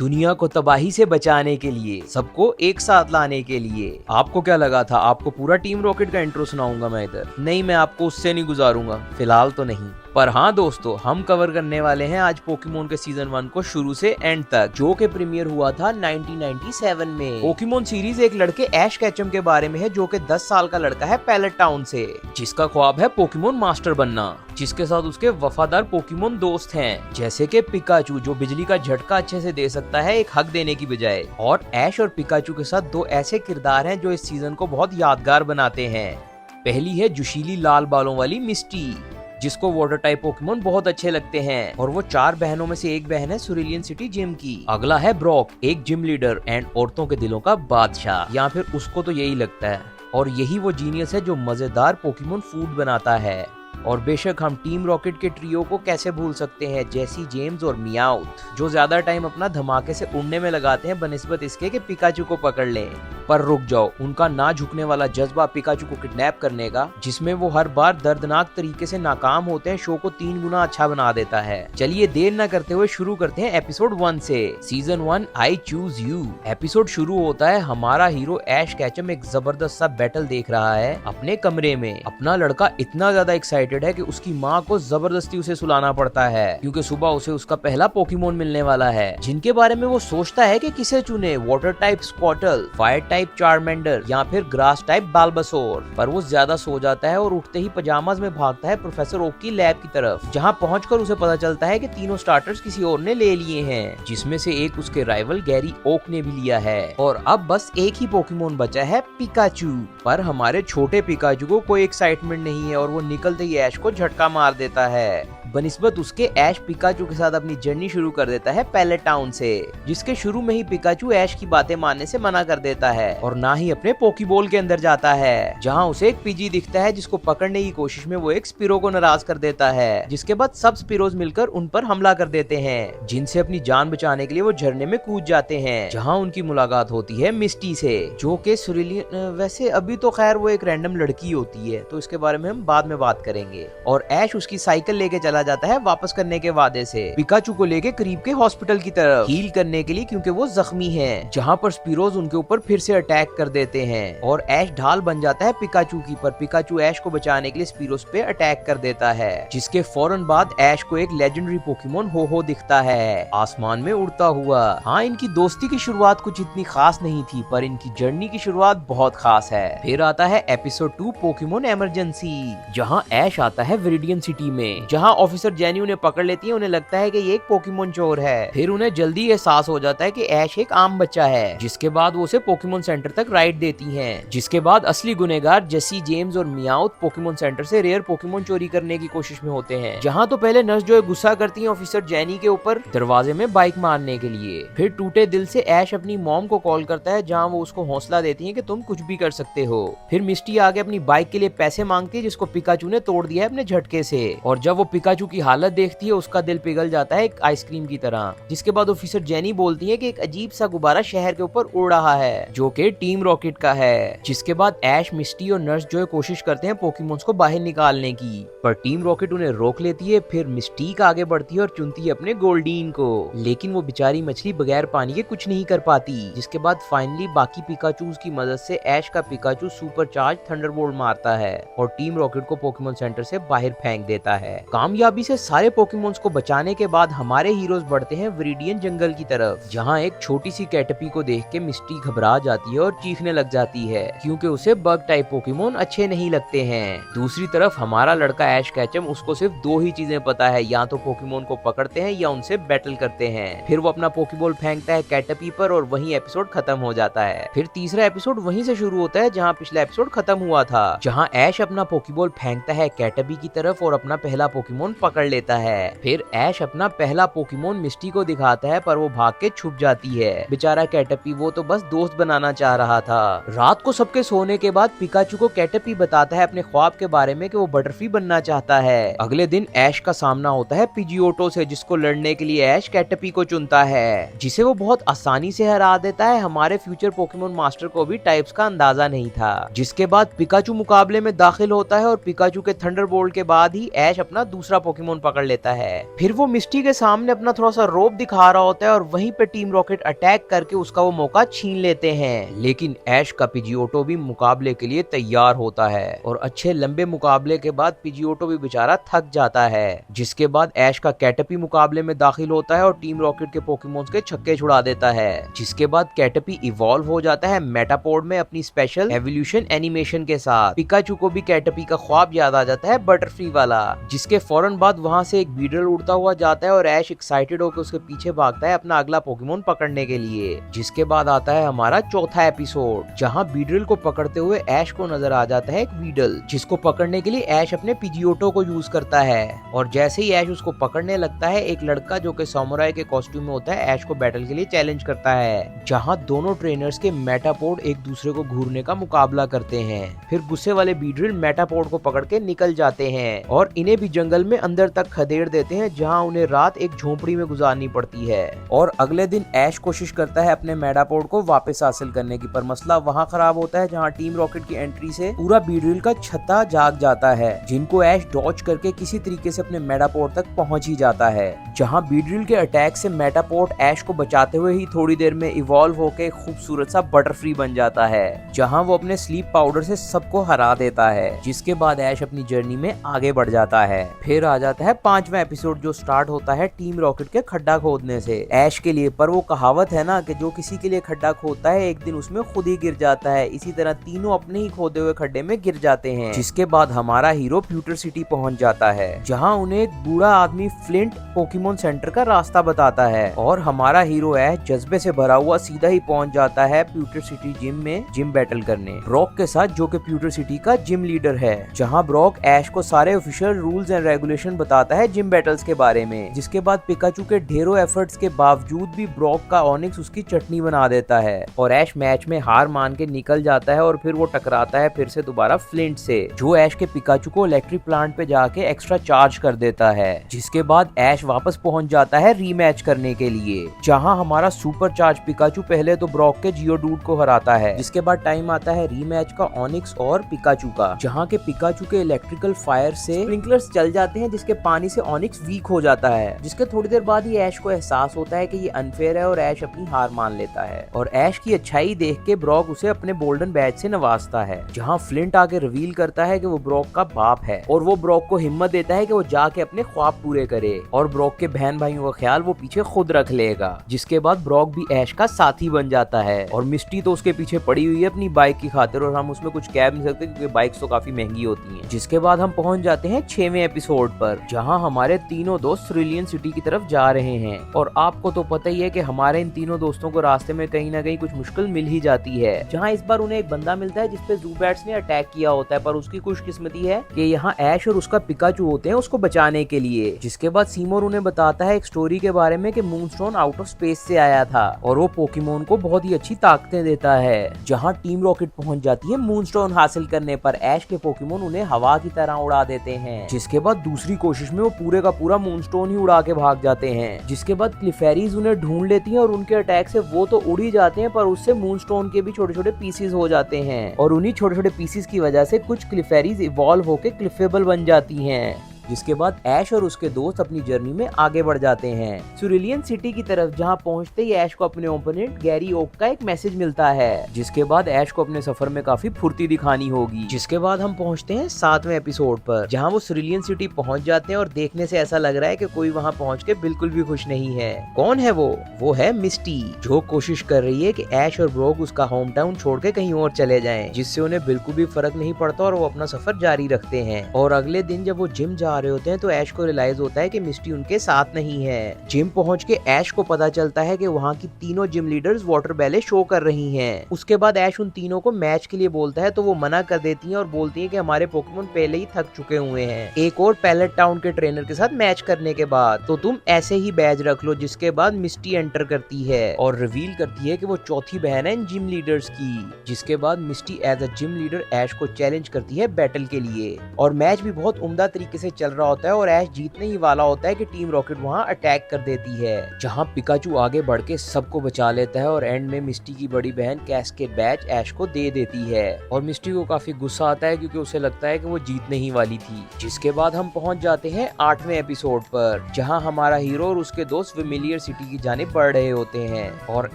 दुनिया को तबाही से बचाने के लिए, सबको एक साथ लाने के लिए। आपको क्या लगा था आपको पूरा टीम रॉकेट का इंट्रो सुनाऊंगा मैं इधर? नहीं, मैं आपको उससे नहीं गुजारूंगा, फिलहाल तो नहीं। पर हाँ दोस्तों, हम कवर करने वाले हैं आज पोकेमोन के सीजन 1 को शुरू से एंड तक, जो कि प्रीमियर हुआ था 1997 में। पोकेमोन सीरीज एक लड़के ऐश कैचम के बारे में है, जो कि 10 साल का लड़का है पैलेट टाउन से, जिसका ख्वाब है पोकेमोन मास्टर बनना, जिसके साथ उसके वफादार पोकेमोन दोस्त हैं, जैसे कि पिकाचू, जो बिजली का झटका अच्छे से दे सकता है एक हक देने की बजाय। और ऐश और पिकाचू के साथ दो ऐसे किरदार हैं जो इस सीजन को बहुत यादगार बनाते हैं। पहली है जोशीली लाल बालों वाली मिस्टी, जिसको वाटर टाइप पोकेमोन बहुत अच्छे लगते हैं, और वो 4 बहनों में से एक बहन है सुरिलियन सिटी जिम की। अगला है ब्रॉक, एक जिम लीडर एंड औरतों के दिलों का बादशाह, या फिर उसको तो यही लगता है। और यही वो जीनियस है जो मजेदार पोकेमोन फूड बनाता है। और बेशक हम टीम रॉकेट के ट्रियो को कैसे भूल सकते हैं, जैसी, जेम्स और मियाउथ, जो ज्यादा टाइम अपना धमाके से उड़ने में लगाते हैं बनिस्बत इसके कि पिकाचू को पकड़ लें। पर रुक जाओ, उनका ना झुकने वाला जज्बा पिकाचू को किडनैप करने का, जिसमें वो हर बार दर्दनाक तरीके से नाकाम होते हैं, शो को 3 गुना अच्छा बना देता है। चलिए देर न करते हुए शुरू करते हैं एपिसोड 1 से। Season 1 I choose you. Episode शुरू होता है, हमारा हीरो ऐश कैचम एक जबरदस्त सा बैटल देख रहा है अपने कमरे में। अपना लड़का इतना ज्यादा एक्साइटेड है कि उसकी माँ को जबरदस्ती उसे सुलाना पड़ता है, क्योंकि सुबह उसे उसका पहला पोकेमोन मिलने वाला है, जिनके बारे में वो सोचता है कि किसे चुने, water type Squirtle, fire type Charmander या फिर ग्रास टाइप बाल्बासोर। पर वो ज्यादा सो जाता है और उठते ही पजामाज में भागता है प्रोफेसर ओक की लैब की तरफ, जहाँ पहुंचकर उसे पता चलता है कि तीनों स्टार्टर्स किसी और ने ले लिए हैं, जिसमें से एक उसके राइवल गैरी ओक ने भी लिया है। और अब बस एक ही पोकेमोन बचा है, पिकाचू। पर हमारे छोटे पिकाचू को कोई एक्साइटमेंट नहीं है, और वो निकलते ही ऐश को झटका मार देता है। बनिस्बत उसके ऐश पिकाचू के साथ अपनी जर्नी शुरू कर देता है पैलेट टाउन से, जिसके शुरू में ही पिकाचू ऐश की बातें मानने से मना कर देता है और ना ही अपने पोकीबॉल के अंदर जाता है, जहां उसे एक पीजी दिखता है, जिसको पकड़ने की कोशिश में वो एक स्पिरो को नाराज कर देता है, जिसके बाद सब स्पिरोज मिलकर उन पर हमला कर देते हैं, जिनसे अपनी जान बचाने के लिए वो झरने में कूद जाते हैं, जहाँ उनकी मुलाकात होती है मिस्टी से, जो कि सुरिलियन, वैसे अभी तो खैर वो एक रैंडम लड़की होती है, तो इसके बारे में हम बाद में बात करेंगे। और ऐश उसकी साइकिल लेके चला जाता है वापस करने के वादे से, पिकाचू को लेके करीब के हॉस्पिटल की तरफ हील करने के लिए, क्योंकि वो जख्मी हैं, जहां पर स्पिरोज उनके ऊपर फिर से अटैक कर देते हैं, और ऐश ढाल बन जाता है पिकाचू की, पर पिकाचू ऐश को बचाने के लिए स्पिरोज पे अटैक कर देता है, जिसके फौरन बाद ऐश को एक लेजेंडरी पोकेमोन हो दिखता है आसमान में उड़ता हुआ। हाँ, इनकी दोस्ती की शुरुआत कुछ इतनी खास नहीं थी, पर इनकी जर्नी की शुरुआत बहुत खास है। फिर आता है एपिसोड 2 पोकेमोन इमरजेंसी, जहाँ ऐश आता है विरिडियन सिटी में, जहाँ ऑफिसर जेनी उन्हें पकड़ लेती है। उन्हें लगता है कि ये एक पोकेमोन चोर है। फिर उन्हें जल्दी एहसास हो जाता है कि ऐश एक आम बच्चा है, जिसके बाद वो उसे पोकेमोन सेंटर तक राइड देती हैं, जिसके बाद असली गुनहगार जेसी, जेम्स और मियाउथ पोकेमोन सेंटर से रेयर पोकेमोन चोरी करने की कोशिश में होते हैं, जहाँ तो पहले नर्स जो गुस्सा करती है ऑफिसर जेनी के ऊपर दरवाजे में बाइक मारने के लिए। फिर टूटे दिल से ऐश अपनी मॉम को कॉल करता है, जहाँ वो उसको हौसला देती है कि तुम कुछ भी कर सकते हो। फिर मिस्टी आगे अपनी बाइक के लिए पैसे मांगती है, जिसको पिकाचू ने तोड़ दिया है अपने झटके से, और जब वो पिकाचू की हालत देखती है उसका दिल पिघल जाता है एक आइसक्रीम की तरह। जिसके बाद ऑफिसर जेनी बोलती है कि एक अजीब सा गुब्बारा शहर के ऊपर उड़ रहा है, जो कि टीम रॉकेट का है। जिसके बाद ऐश, मिस्टी और नर्स जो कोशिश करते हैं पोकेमोन्स को बाहर निकालने की, पर टीम रॉकेट उन्हें रोक लेती है। फिर मिस्टीक आगे बढ़ती है और चुनती है अपने गोल्डीन को, लेकिन वो बेचारी मछली बगैर पानी के कुछ नहीं कर पाती। जिसके बाद फाइनली बाकी पिकाचूज की मदद से ऐश का पिकाचू सुपर चार्ज थंडरबोल्ट मारता है और टीम रॉकेट को पोकेमोन सेंटर से बाहर फेंक देता है। कामयाबी से सारे पोकेमोन्स को बचाने के बाद हमारे हीरोज बढ़ते हैं विरिडियन जंगल की तरफ, जहां एक छोटी सी कैटरपी को देख के मिस्टी घबरा जाती है और चीखने लग जाती है, क्योंकि उसे बग टाइप पोकेमोन अच्छे नहीं लगते हैं। दूसरी तरफ हमारा लड़का ऐश कैचम, उसको सिर्फ 2 ही चीजें पता है, या तो पोकेमोन को पकड़ते हैं या उनसे बैटल करते हैं। फिर वो अपना पोकेबॉल फेंकता है कैटरपी पर और वहीं एपिसोड खत्म हो जाता है। फिर तीसरा एपिसोड वहीं से शुरू होता है जहाँ पिछला एपिसोड खत्म हुआ था, जहाँ ऐश अपना पोकेबॉल फेंकता है कैटरपी की तरफ और अपना पहला पोकेमोन पकड़ लेता है। फिर ऐश अपना पहला पोकेमोन मिस्टी को दिखाता है, पर वो भाग के छुप जाती है। बेचारा कैटरपी, वो तो बस दोस्त बनाना चाह रहा था। रात को सबके सोने के बाद पिकाचू को कैटरपी बताता है अपने ख्वाब के बारे में कि वो बटरफ्री बनना चाहता है। अगले दिन ऐश का सामना होता है पिजियोटो से, जिसको लड़ने के लिए ऐश कैटरपी को चुनता है, जिसे वो बहुत आसानी से हरा देता है। हमारे फ्यूचर पोकेमोन मास्टर को भी टाइप्स का अंदाजा नहीं था। जिसके बाद पिकाचू मुकाबले में दाखिल होता है और पिकाचू के थंडरबोल्ट के बाद ही ऐश अपना दूसरा पोकेमोन पकड़ लेता है। फिर वो मिस्टी के सामने अपना थोड़ा सा रोप दिखा रहा होता है और वहीं पे टीम रॉकेट अटैक करके उसका वो मौका छीन लेते हैं। लेकिन ऐश का पिजियोटो भी मुकाबले के लिए तैयार होता है और अच्छे लंबे मुकाबले के बाद पिजियोटो भी बेचारा थक जाता है। जिसके बाद ऐश का कैटरपी मुकाबले में दाखिल होता है और टीम रॉकेट के पोकेमोन्स के छक्के छुड़ा देता है। जिसके बाद कैटरपी इवॉल्व हो जाता है मेटापोड में अपनी स्पेशल एवोल्यूशन एनिमेशन के साथ। पिकाचू को भी कैटरपी का ख्वाब याद आ जाता है बटरफ्री वाला। जिसके फौरन बाद वहाँ से एक बीडल उड़ता हुआ जाता है और ऐश एक्साइटेड होकर उसके पीछे भागता है अपना अगला पोकेमोन पकड़ने के लिए। जिसके बाद आता है हमारा चौथा एपिसोड, जहाँ बीडल को पकड़ते हुए ऐश को नजर आ जाता है एक बीडल, जिसको पकड़ने के लिए ऐश अपने पिजियोटो को यूज करता है। और जैसे ही ऐश उसको पकड़ने लगता है, एक लड़का जो कि सामुराई के कॉस्ट्यूम में होता है ऐश को बैटल के लिए चैलेंज करता है, जहाँ दोनों ट्रेनर्स के मेटापोड एक दूसरे को घूरने का मुकाबला करते हैं। फिर गुस्से वाले बीडल मेटापोड को पकड़ के निकल जाते हैं और इन्हें भी जंगल में अंदर तक खदेड़ देते हैं, जहाँ उन्हें रात एक झोपड़ी में गुजारनी पड़ती है। और अगले दिन ऐश कोशिश करता है अपने मेटापोड को वापस हासिल करने की, पर मसला वहाँ खराब होता है जहाँ टीम रॉकेट की एंट्री से पूरा बीडल का छत्ता जाग जाता है, जिनको ऐश डॉज करके किसी तरीके से अपने मेटापोड तक पहुंच ही जाता है। जहाँ बीडल के अटैक से मेटापोड ऐश को बचाते हुए ही थोड़ी देर में इवॉल्व होकर खूबसूरत सा बटरफ्री बन जाता है, जहाँ वो अपने स्लीप पाउडर से सबको हरा देता है। जिसके बाद ऐश अपनी जर्नी में आगे बढ़ जाता है। फिर आ जाता है 5वां एपिसोड, जो स्टार्ट होता है टीम रॉकेट के खड्डा खोदने से ऐश के लिए। पर वो कहावत है ना कि जो किसी के लिए खड्डा खोदता है एक दिन उसमें खुद ही गिर जाता है, इसी तरह तीनों अपने ही खोदे हुए खड्डे में गिर जाते हैं। जिसके बाद हमारा हीरो प्यूटर सिटी पहुंच जाता है, जहां उन्हें एक बूढ़ा आदमी फ्लिंट पोकेमोन सेंटर का रास्ता बताता है और हमारा हीरो ऐश जज्बे से भरा हुआ सीधा ही पहुंच जाता है प्यूटर सिटी जिम में जिम बैटल करने ब्रॉक के साथ, जो कि प्यूटर सिटी का जिम लीडर है। जहां ब्रॉक ऐश को सारे ऑफिशियल रूल्स एंड रेगुलेशन बताता है जिम बैटल्स के बारे में। जिसके बाद पिकाचू के ढेरों एफर्ट्स के बावजूद भी ब्रॉक का ऑनिक्स उसकी चटनी बना देता है और ऐश मैच में हार मान के निकल जाता है। और फिर वो टकराता है फिर से दोबारा फ्लिंट से, जो ऐश के पिकाचू को इलेक्ट्रिक प्लांट पे जाके एक्स्ट्रा चार्ज कर देता है। जिसके बाद ऐश वापस पहुंच जाता है रीमैच करने के लिए, जहां हमारा सुपर चार्ज पिकाचू पहले तो ब्रॉक के जियोडूड को हराता है। जिसके बाद टाइम आता है रीमैच का ऑनिक्स और पिकाचू का, जहां के पिकाचू के इलेक्ट्रिकल फायर से स्प्रिंकलर्स चल जाते हैं, जिसके पानी से ऑनिक्स वीक हो जाता है। जिसके थोड़ी देर बाद ही ऐश को एहसास होता है कि ये अनफेयर है और ऐश अपनी हार मान लेता है। और ऐश की अच्छाई देख के ब्रॉक उसे अपने गोल्डन बैज से नवाजता है, जहां फ्लिंट आके रिवील करता है कि वो ब्रॉक का बाप है और वो ब्रॉक को हिम्मत देता है कि वो जाके अपने ख्वाब पूरे करे और ब्रॉक के बहन भाइयों का ख्याल वो पीछे खुद रख लेगा। जिसके बाद ब्रॉक भी ऐश का साथी बन जाता है और मिस्टी तो उसके पीछे पड़ी हुई है अपनी बाइक की खातिर, और हम उसमें कुछ कह नहीं सकते क्योंकि बाइक्स तो काफी महंगी होती हैं। जिसके बाद हम पहुंच जाते हैं 6वें एपिसोड पर, जहां हमारे तीनों दोस्त सिरिलियन सिटी की तरफ जा रहे हैं। और आपको तो पता ही है कि हमारे इन तीनों दोस्तों को रास्ते में कहीं ना कहीं कुछ मुश्किल मिल ही जाती है, जहां इस बार उन्हें एक बंदा मिलता है जिसपे ज़ूबैट्स ने अटैक किया होता है। पर उसकी खुशकिस्मती है कि यहाँ ऐश और उसका पिकाचू होते हैं उसको बचाने के लिए। जिसके बाद सीमोर उन्हें बताता है एक स्टोरी के बारे में कि मूनस्टोन आउट ऑफ स्पेस से आया था और वो पोकेमोन को बहुत ही अच्छी ताकतें देता है। जहाँ टीम रॉकेट पहुंच जाती है मूनस्टोन हासिल करने पर, ऐश के पोकेमोन उन्हें हवा की तरह उड़ा देते हैं। जिसके बाद दूसरी कोशिश में वो पूरे का पूरा मूनस्टोन ही उड़ा के भाग जाते हैं। जिसके बाद क्लिफेरीज उन्हें ढूंढ लेती हैं और उनके अटैक से वो तो उड़ ही जाते हैं, पर उससे मूनस्टोन के भी छोटे छोटे पीसेस हो जाते हैं और उन्हीं छोटे छोटे पीसेस की वजह से कुछ क्लिफेरीज इवॉल्व होकर क्लिफेबल बन जाती हैं। जिसके बाद ऐश और उसके दोस्त अपनी जर्नी में आगे बढ़ जाते हैं सिरिलियन सिटी की तरफ, जहां पहुंचते ही ऐश को अपने ओपोनेंट गैरी ओक का एक मैसेज मिलता है। जिसके बाद ऐश को अपने सफर में काफी फुर्ती दिखानी होगी। जिसके बाद हम पहुंचते हैं 7वें एपिसोड पर, जहां वो सिरिलियन सिटी पहुंच जाते हैं और देखने से ऐसा लग रहा है कि कोई वहां पहुंच के बिल्कुल भी खुश नहीं है। कौन है वो है मिस्टी, जो कोशिश कर रही है कि ऐश और ब्रॉक उसका होम टाउन छोड़ के कहीं और चले जाएं, जिससे उन्हें बिल्कुल भी फर्क नहीं पड़ता और वो अपना सफर जारी रखते हैं। और अगले दिन जब वो जिम जा रहे होते हैं तो ऐश को रियलाइज होता है कि मिस्टी उनके साथ नहीं है। जिम पहुंच के ऐश को पता चलता है कि वहाँ की तीनों gym leaders water ballet show कर रही हैं। उसके बाद ऐश उन तीनों को मैच के लिए बोलता है तो वो मना कर देती हैं और बोलती हैं कि हमारे पोकेमोन पहले ही थक चुके हुए हैं एक और पैलेट टाउन के ट्रेनर के साथ मैच करने के बाद, तो तुम ऐसे ही बैज रख लो। जिसके बाद मिस्टी एंटर करती है और रिवील करती है कि वो चौथी बहन है इन जिम लीडर्स की। जिसके बाद मिस्टी एज अ जिम लीडर ऐश को चैलेंज करती है बैटल के लिए और मैच भी बहुत उम्दा तरीके से चल रहा होता है और ऐश जीतने ही वाला होता है कि टीम रॉकेट वहाँ अटैक कर देती है, जहाँ पिकाचू आगे बढ़ के सबको बचा लेता है और एंड में मिस्टी की बड़ी बहन कैस्केड बैच ऐश को दे देती है और मिस्टी को काफी गुस्सा आता है क्योंकि उसे लगता है कि वो जीतने ही वाली थी। जिसके बाद हम पहुंच जाते हैं 8वें एपिसोड पर, जहां हमारा हीरो और उसके दोस्त फेमिलियर सिटी की जानिब बढ़ रहे होते हैं और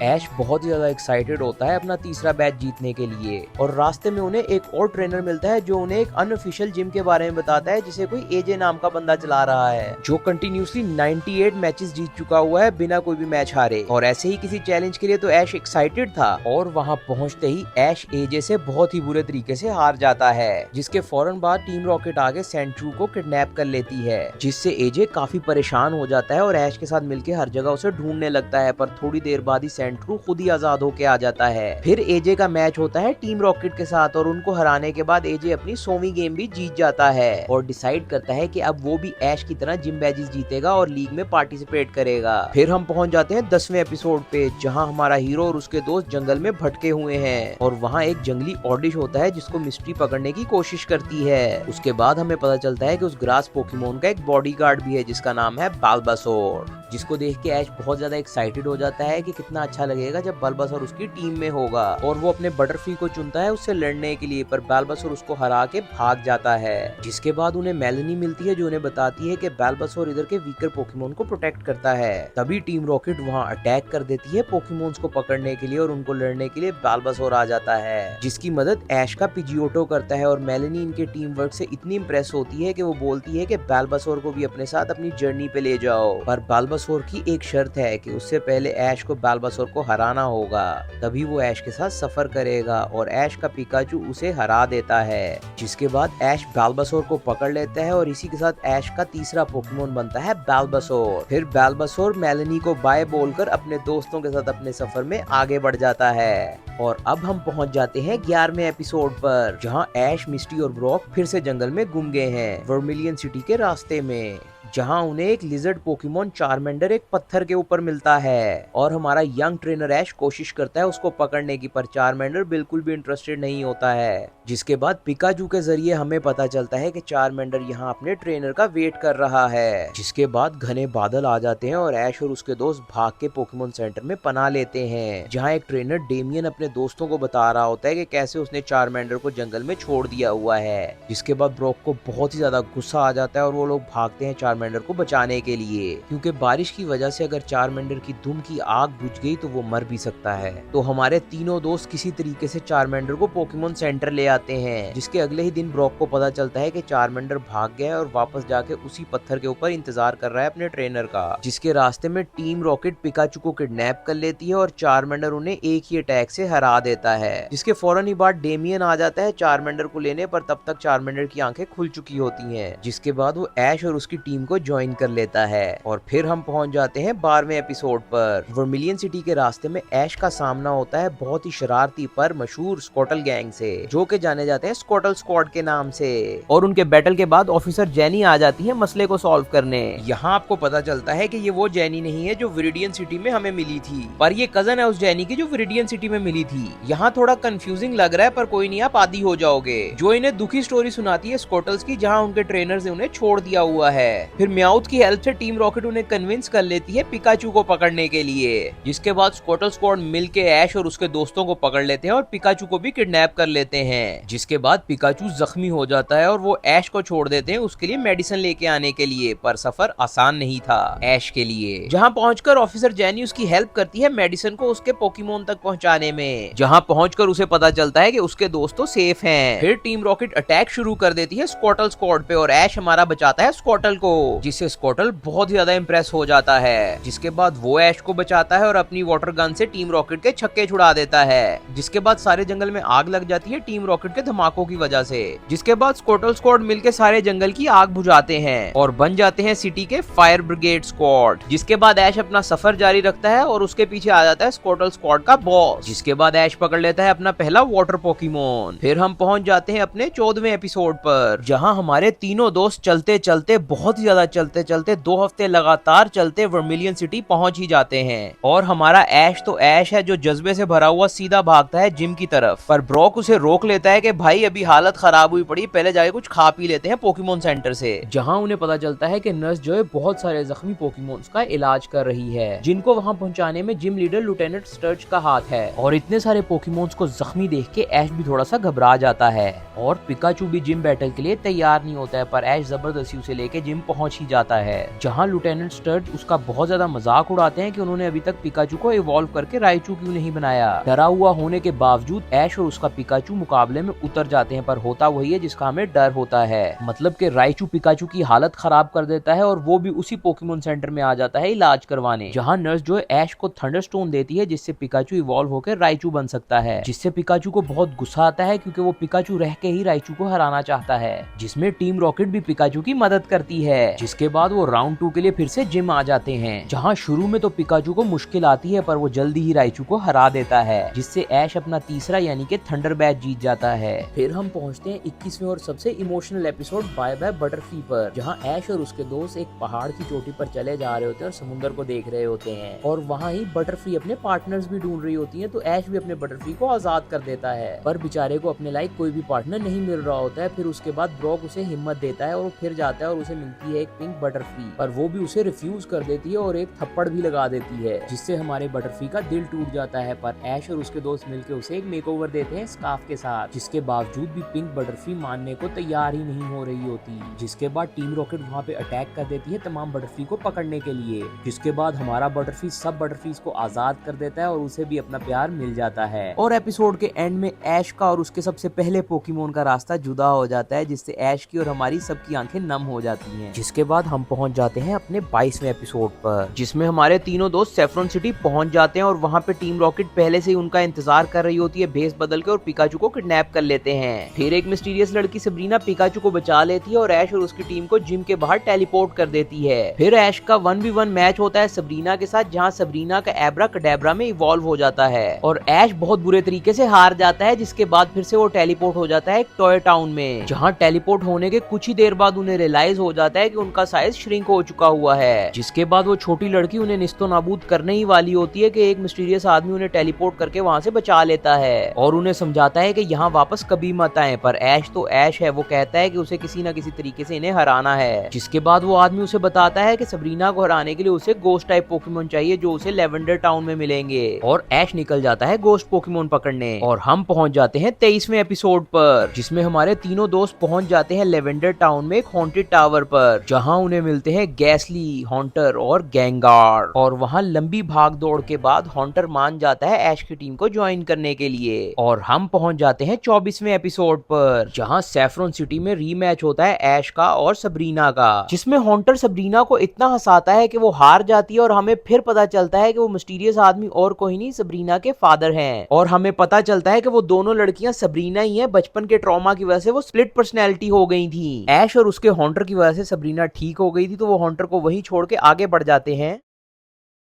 ऐश बहुत ही ज्यादा एक्साइटेड होता है अपना तीसरा बैच जीतने के लिए। और रास्ते में उन्हें एक और ट्रेनर मिलता है जो उन्हें एक अनऑफिशियल जिम के बारे में बताता है जिसे कोई एजे नाम का बंदा चला रहा है, जो कंटिन्यूसली 98 मैचेस जीत चुका हुआ है बिना कोई भी मैच हारे। और ऐसे ही किसी चैलेंज के लिए तो ऐश एक्साइटेड था और वहां पहुंचते ही ऐश एजे से बहुत ही बुरे तरीके से हार जाता है, जिसके फौरन बाद टीम रॉकेट आगे सेंट्रू को किडनैप कर लेती है, जिससे एजे काफी परेशान हो जाता है और ऐश के साथ मिलके हर जगह उसे ढूंढने लगता है। पर थोड़ी देर बाद ही सेंट्रू खुद ही आजाद होके आ जाता है। फिर एजे का मैच होता है टीम रॉकेट के साथ और उनको हराने के बाद एजे अपनी 100वीं गेम भी जीत जाता है और डिसाइड करता है कि अब वो भी ऐश की तरह जिम बैजेस जीतेगा और लीग में पार्टिसिपेट करेगा। फिर हम पहुंच जाते हैं 10वें एपिसोड पे, जहां हमारा हीरो और उसके दोस्त जंगल में भटके हुए हैं और वहां एक जंगली ऑडिश होता है जिसको मिस्ट्री पकड़ने की कोशिश करती है। उसके बाद हमें पता चलता है कि उस ग्रास पोकेमोन का एक बॉडीगार्ड भी है जिसका नाम है बाल्बासोर, जिसको देख के ऐश बहुत ज्यादा एक्साइटेड हो जाता है कि कितना अच्छा लगेगा जब बाल्बासोर उसकी टीम में होगा और वो अपने बटरफ्री को चुनता है उससे लड़ने के लिए, पर बाल्बासोर उसको हरा के भाग जाता है। जिसके बाद उन्हें मेलेनी मिलती है जो उन्हें बताती है कि बाल्बासोर इधर के वीकर पोकेमोन को प्रोटेक्ट करता है। तभी टीम रॉकेट वहाँ अटैक कर देती है पोकेमोन्स को पकड़ने के लिए और उनको लड़ने के लिए बाल्बासोर आ जाता है, जिसकी मदद ऐश का पिजियोटो करता है और मेलेनी इनके टीम वर्क से इतनी इम्प्रेस होती है कि वो बोलती है कि बाल्बासोर को भी अपने साथ अपनी जर्नी पे ले जाओ। पर बाल्बासोर की एक शर्त है कि उससे पहले ऐश को बाल्बासोर को हराना होगा, तभी वो ऐश के साथ सफर करेगा और ऐश का पिकाचू उसे हरा देता है। जिसके बाद ऐश बाल्बासोर को पकड़ लेता है और इसी के साथ ऐश का तीसरा पोकेमोन बनता है बाल्बासोर। फिर बाल्बासोर मेलेनी को बाय बोलकर अपने दोस्तों के साथ अपने सफर में आगे बढ़ जाता है। और अब हम पहुंच जाते हैं 11वें एपिसोड पर, जहां ऐश, मिस्टी और ब्रॉक फिर से जंगल में गुम गए हैं वर्मिलियन सिटी के रास्ते में, जहां उन्हें एक लिजर्ड पोकेमोन चारमेंडर एक पत्थर के ऊपर मिलता है और हमारा यंग ट्रेनर ऐश कोशिश करता है उसको पकड़ने की, पर चारमेंडर बिल्कुल भी इंटरेस्टेड नहीं होता है। जिसके बाद पिकाचू के जरिए हमें पता चलता है कि चारमेंडर यहाँ अपने ट्रेनर का वेट कर रहा है। जिसके बाद घने बादल आ जाते हैं और ऐश और उसके दोस्त भाग के पोकेमोन सेंटर में पनाह लेते हैं, जहाँ एक ट्रेनर डेमियन अपने दोस्तों को बता रहा होता है कि कैसे उसने चारमेंडर को जंगल में छोड़ दिया हुआ है। जिसके बाद ब्रॉक को बहुत ही ज्यादा गुस्सा आ जाता है और वो लोग भागते हैं चारमेंडर को बचाने के लिए, क्योंकि बारिश की वजह से अगर चारमेंडर की दुम की आग बुझ गई तो वो मर भी सकता है। तो हमारे तीनों दोस्त किसी तरीके से चारमेंडर को पोकेमोन सेंटर ले आते हैं, जिसके अगले ही दिन ब्रॉक को पता चलता है कि चारमेंडर भाग गया है और वापस जाके उसी पत्थर के ऊपर इंतजार कर रहा है अपने ट्रेनर का। जिसके रास्ते में टीम रॉकेट पिकाचू को किडनैप कर लेती है और चारमेंडर उन्हें एक ही अटैक से हरा देता है। जिसके फौरन ही बाद डेमियन आ जाता है चारमेंडर को लेने, पर तब तक चारमेंडर की आंखें खुल चुकी होती हैं। जिसके बाद वो ऐश और उसकी टीम को ज्वाइन कर लेता है। और फिर हम पहुंच जाते हैं 12वें एपिसोड पर। वर्मिलियन सिटी के रास्ते में ऐश का सामना होता है बहुत ही शरारती पर मशहूर स्कॉटल गैंग से, जो कि जाने जाते हैं स्कॉटल स्क्वाड के नाम से। और उनके बैटल के बाद ऑफिसर जेनी आ जाती है मसले को सॉल्व करने। यहाँ आपको पता चलता है कि ये वो जेनी नहीं है जो विरिडियन सिटी में हमें मिली थी, पर ये कजन है उस जेनी की जो विरिडियन सिटी में मिली थी। यहाँ थोड़ा कंफ्यूजिंग लग रहा है, पर कोई नहीं, आप आदी हो जाओगे। जो इन्हें दुखी स्टोरी सुनाती है स्कॉटल्स की, जहाँ उनके ट्रेनर ने उन्हें छोड़ दिया हुआ है। फिर म्याउथ की हेल्प से टीम रॉकेट उन्हें कन्विंस कर लेती है पिकाचू को पकड़ने के लिए। जिसके बाद स्कॉटल स्क्वाड मिलके ऐश और उसके दोस्तों को पकड़ लेते हैं और पिकाचू को भी किडनैप कर लेते हैं। जिसके बाद पिकाचू जख्मी हो जाता है और वो ऐश को छोड़ देते हैं उसके लिए मेडिसिन लेके आने के लिए, पर सफर आसान नहीं था ऐश के लिए। जहाँ पहुंचकर ऑफिसर जेनी उसकी हेल्प करती है मेडिसिन को उसके पोकेमोन तक पहुंचाने में, जहाँ पहुंचकर उसे पता चलता है कि उसके दोस्त तो सेफ हैं। फिर टीम रॉकेट अटैक शुरू कर देती है स्कॉटल स्क्वाड पे और ऐश हमारा बचाता है स्कॉटल को, जिससे स्कॉटल बहुत ज्यादा इंप्रेस हो जाता है। जिसके बाद वो ऐश को बचाता है और अपनी वाटर गन से टीम रॉकेट के छक्के छुड़ा देता है। जिसके बाद सारे जंगल में आग लग जाती है टीम रॉकेट के धमाकों की वजह से। जिसके बाद स्कॉटल स्क्वाड मिलकर सारे जंगल की आग बुझाते हैं और बन जाते हैं सिटी के फायर ब्रिगेड स्क्वाड। जिसके बाद ऐश अपना सफर जारी रखता है और उसके पीछे आ जाता है स्कॉटल स्क्वाड का बॉस। जिसके बाद ऐश पकड़ लेता है अपना पहला वाटर पोकेमोन। फिर हम पहुंच जाते हैं अपने 14वें एपिसोड पर, जहां हमारे तीनों दोस्त चलते चलते बहुत ज्यादा चलते चलते 2 हफ्ते लगातार चलते वर्मिलियन सिटी पहुंच ही जाते हैं। और हमारा ऐश तो ऐश है जो जज्बे से भरा हुआ सीधा भागता है जिम की तरफ, पर ब्रॉक उसे रोक लेता है कि भाई अभी हालत खराब हुई पड़ी, पहले जाके कुछ खा पी लेते हैं पोकेमोन सेंटर से। जहां उन्हें पता चलता है कि नर्स जो है बहुत सारे जख्मी पोकेमोन्स का इलाज कर रही है, जिनको वहां पहुंचाने में जिम लीडर लिeutenant स्टर्च का हाथ है। और इतने सारे पोकेमोन्स को जख्मी देख के ऐश भी थोड़ा सा घबरा जाता है और पिकाचू भी जिम बैटल के लिए तैयार नहीं होता है, पर ऐश जबरदस्ती उसे लेके जिम पहुंच ही जाता है। जहां लिeutenant स्टर्च उसका बहुत ज्यादा मजाक उड़ाते हैं कि उन्होंने अभी तक पिकाचू को इवॉल्व करके राइचू क्यों नहीं बनाया। डरा हुआ होने के बावजूद ऐश और उसका पिकाचू मुकाबले में उतर जाते हैं, पर होता वही है जिसका हमें डर होता है, मतलब कि राइचू पिकाचू की हालत खराब कर देता है और वो भी उसी पोकेमोन सेंटर में आ जाता है इलाज करवाने। जहां नर्स जो है ऐश को थंडरस्टोन देती है जिससे पिकाचू इवॉल्व होकर राइचू बन सकता है, जिससे पिकाचू को बहुत गुस्सा आता है क्योंकि वो पिकाचू रह के ही राइचू को हराना चाहता है, जिसमें टीम रॉकेट भी पिकाचू की मदद करती है। जिसके बाद वो राउंड 2 के लिए फिर से जिम आ जाते हैं, जहां शुरू में तो पिकाचू को मुश्किल आती है पर वो जल्दी ही राइचू को हरा देता है, जिससे ऐश अपना तीसरा यानी कि थंडर बैच जीत जाता है। फिर हम पहुंचते हैं 21वें और सबसे emotional episode bye bye butterfly पर, जहां ऐश और उसके दोस्त एक पहाड़ की चोटी पर चले जा रहे होते हैं और समुद्र को देख रहे होते हैं, और वहां ही बटरफ्ली अपने पार्टनर्स भी ढूंढ रही होती है, तो ऐश भी अपने बटरफ्ली को आजाद कर देता है, पर बेचारे को अपने लायक कोई भी पार्टनर नहीं मिल रहा होता है। फिर उसके बाद ब्रॉक उसे हिम्मत देता है और वो फिर जाता है और उसे मिलती है एक पिंक बटरफ्ली, पर वो भी उसे रिफ्यूज कर देती है और एक थप्पड़ भी लगा देती है, जिससे हमारे बटरफ्ली का दिल टूट जाता है। पर ऐश और उसके दोस्त मिलकर उसे एक मेकओवर देते हैं स्कार्फ के साथ, जिसके बावजूद भी पिंक बटरफ्ली मानने को तैयार ही नहीं हो रही होती। जिसके बाद टीम रॉकेट वहाँ पे अटैक कर देती है तमाम बटरफ्ली को पकड़ने के लिए, जिसके बाद हमारा बटरफ्ली सब बटरफ्लीज को आजाद कर देता है और उसे भी अपना प्यार मिल जाता है। और एपिसोड के एंड में ऐश का और उसके सबसे पहले पोकेमोन का रास्ता जुदा हो जाता है, जिससे ऐश की और हमारी सबकी आंखें नम हो जाती हैं। जिसके बाद हम पहुंच जाते हैं अपने 22वें एपिसोड पर, जिसमें हमारे तीनों दोस्त सेफ्रॉन सिटी पहुंच जाते हैं और वहाँ पे टीम रॉकेट पहले से ही उनका इंतजार कर रही होती है भेस बदल के, और पिकाचू को किडनैप कर लेते हैं। फिर एक मिस्टीरियस लड़की सबरीना पिकाचू को बचा लेती है और ऐश और उसकी टीम को जिम के बाहर टेलीपोर्ट कर देती है। फिर ऐश का 1v1 मैच होता है सबरीना के साथ, जहाँ सबरीना का एब्रा कडेब्रा में इवॉल्व हो जाता है और ऐश बहुत बुरे तरीके से हार जाता है। जिसके बाद फिर से वो टेलीपोर्ट हो जाता है एक टॉय टाउन में, जहाँ टेलीपोर्ट होने के कुछ ही देर बाद उन्हें रियलाइज हो जाता है कि उनका साइज श्रिंक हो चुका हुआ है। जिसके बाद वो छोटी लड़की उन्हें निस्तो नाबूद करने ही वाली होती है कि एक मिस्टीरियस आदमी उन्हें टेलीपोर्ट करके वहाँ से बचा लेता है और उन्हें समझाता है कि यहाँ वापस कभी मत आए। पर ऐश तो ऐश है, वो कहता है कि उसे किसी न किसी तरीके से इन्हें हराना है। जिसके बाद वो आदमी उसे बताता है कि सबरीना को हराने के लिए उसे गोस्ट टाइप पोकेमोन चाहिए जो उसे लेवेंडर टाउन में मिलेंगे, और ऐश निकल जाता है गोस्ट पोकेमोन पकड़ने। और हम पहुंच जाते हैं 23वें एपिसोड पर, जिसमें हमारे तीनों दोस्त पहुंच जाते हैं लेवेंडर टाउन में एक हॉन्टेड टावर पर, जहां उन्हें मिलते हैं गैसली, हॉन्टर और गैंगार। और वहां लंबी भाग दौड़ के बाद हॉन्टर मान जाता है ऐश की टीम को ज्वाइन करने के लिए। और हम पहुंच जाते हैं 24वें एपिसोड पर, जहां सैफरॉन सिटी में रीमैच होता है ऐश का और सबरीना का, जिसमें हॉन्टर सबरीना को इतना हंसाता है कि वो हार जाती है और हमें फिर पता चलता है कि वो मिस्टीरियस आदमी और कोई नहीं सबरीना के फादर हैं। और हमें पता चलता है कि वो दोनों लड़कियां सबरीना ही हैं, बचपन के ट्रॉमा की वजह से वो स्प्लिट पर्सनैलिटी हो गई थी। ऐश और उसके हॉन्टर की वजह से सबरीना ठीक हो गई थी, तो वो हॉन्टर को वहीं छोड़ के आगे बढ़ जाते हैं